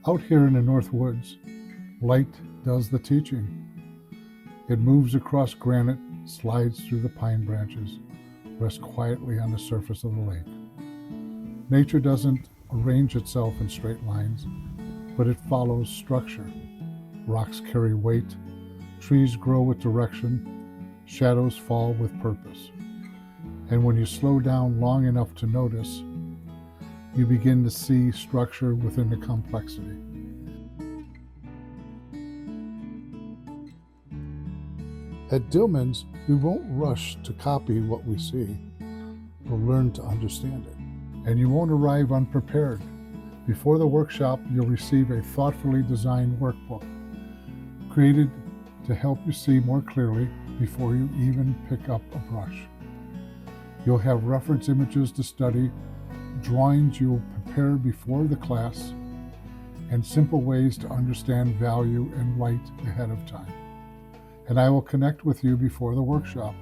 Out here in the North Woods, light does the teaching. It moves across granite, slides through the pine branches, rests quietly on the surface of the lake. Nature doesn't arrange itself in straight lines, but it follows structure. Rocks carry weight, trees grow with direction, shadows fall with purpose. And when you slow down long enough to notice, you begin to see structure within the complexity. At DILLMAN'S, we won't rush to copy what we see. We'll learn to understand it. And you won't arrive unprepared. Before the workshop, you'll receive a thoughtfully designed workbook, created to help you see more clearly before you even pick up a brush. You'll have reference images to study, drawings you'll prepare before the class, and simple ways to understand value and light ahead of time. And I will connect with you before the workshop,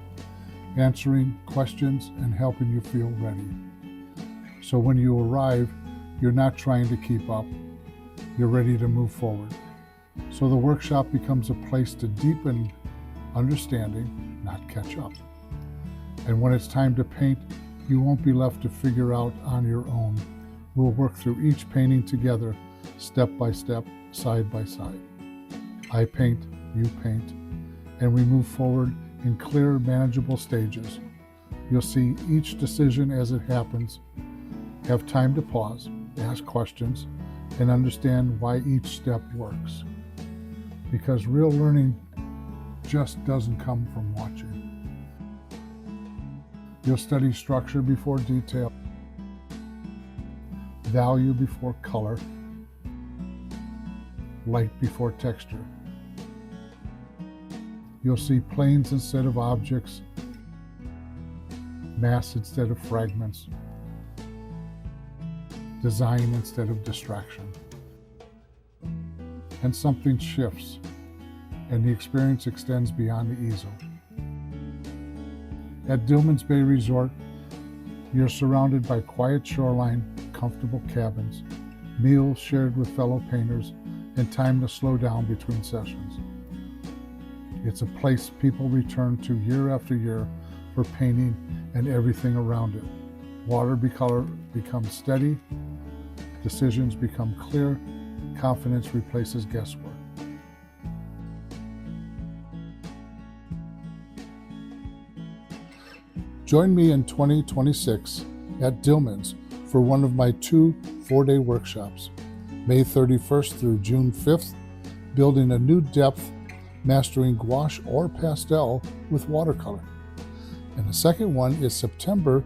answering questions and helping you feel ready. So when you arrive, you're not trying to keep up, you're ready to move forward. So the workshop becomes a place to deepen understanding, not catch up. And when it's time to paint, you won't be left to figure out on your own. We'll work through each painting together, step by step, side by side. I paint, you paint, and we move forward in clear, manageable stages. You'll see each decision as it happens, have time to pause, ask questions, and understand why each step works. Because real learning just doesn't come from watching. You'll study structure before detail, value before color, light before texture. You'll see planes instead of objects, mass instead of fragments, design instead of distraction. And something shifts, and the experience extends beyond the easel. At DILLMAN'S Bay Resort, you're surrounded by quiet shoreline, comfortable cabins, meals shared with fellow painters, and time to slow down between sessions. It's a place people return to year after year for painting and everything around it. Watercolor becomes steady, decisions become clear, confidence replaces guesswork. Join me in 2026 at DILLMAN'S for one of my 2 4-day workshops, May 31st through June 5th, building a new depth, mastering gouache or pastel with watercolor. And the second one is September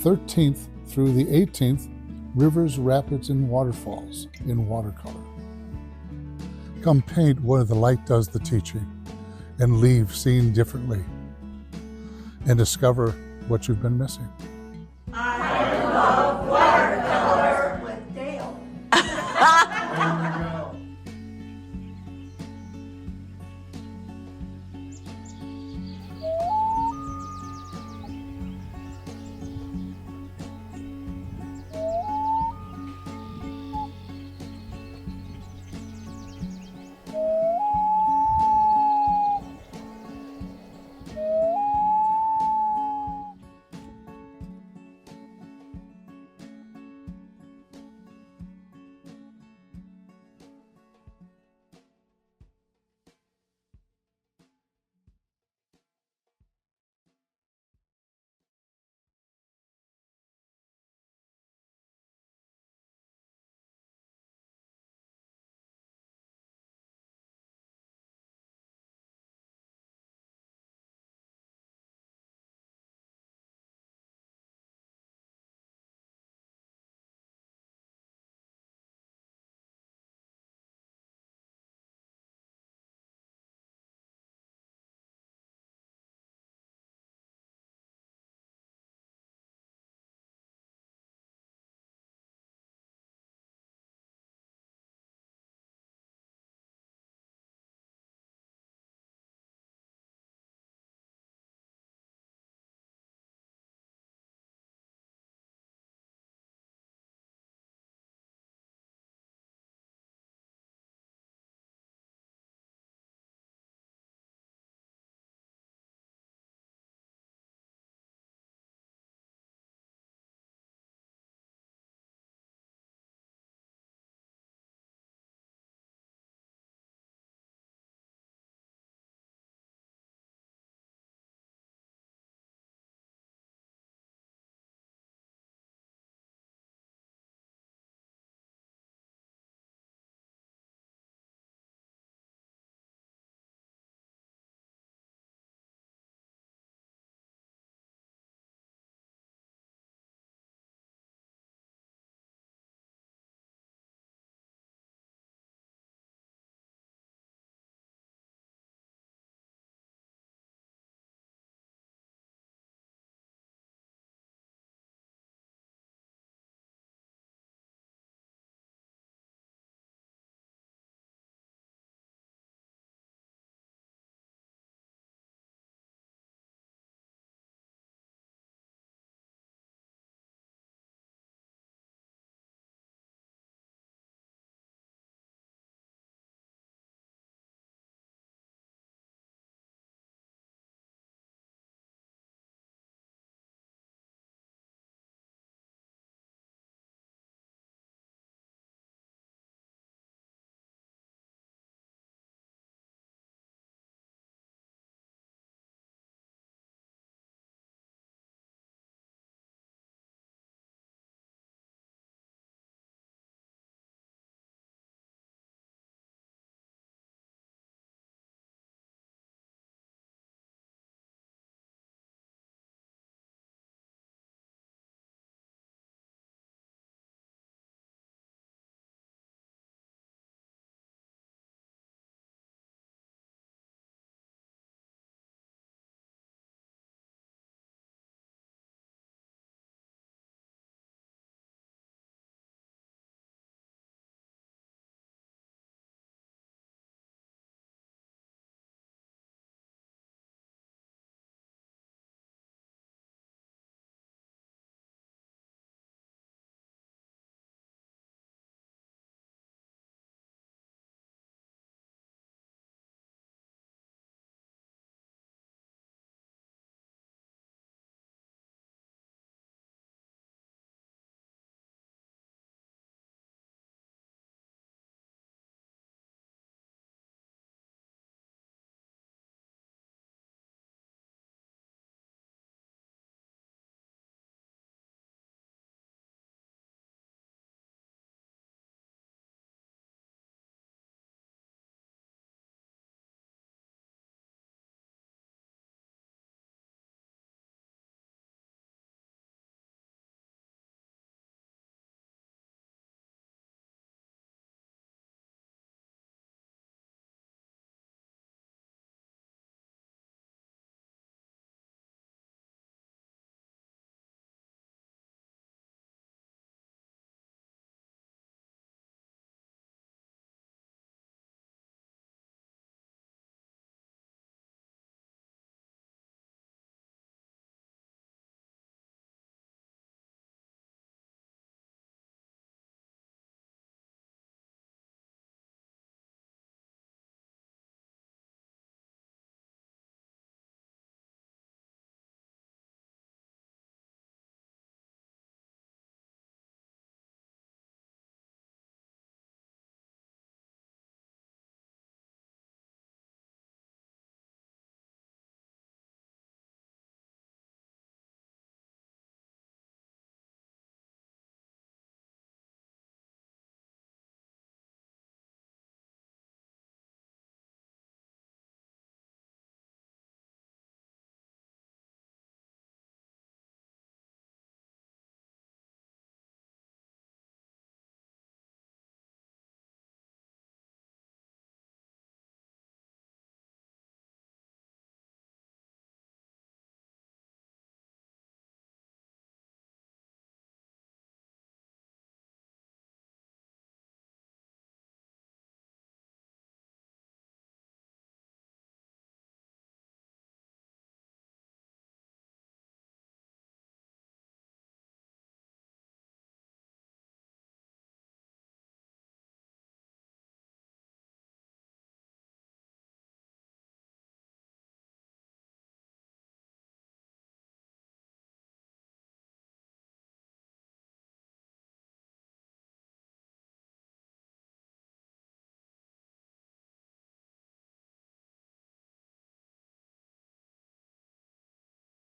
13th through the 18th, Rivers, Rapids, and Waterfalls in watercolor. Come paint where the light does the teaching and leave seeing differently and discover what you've been missing.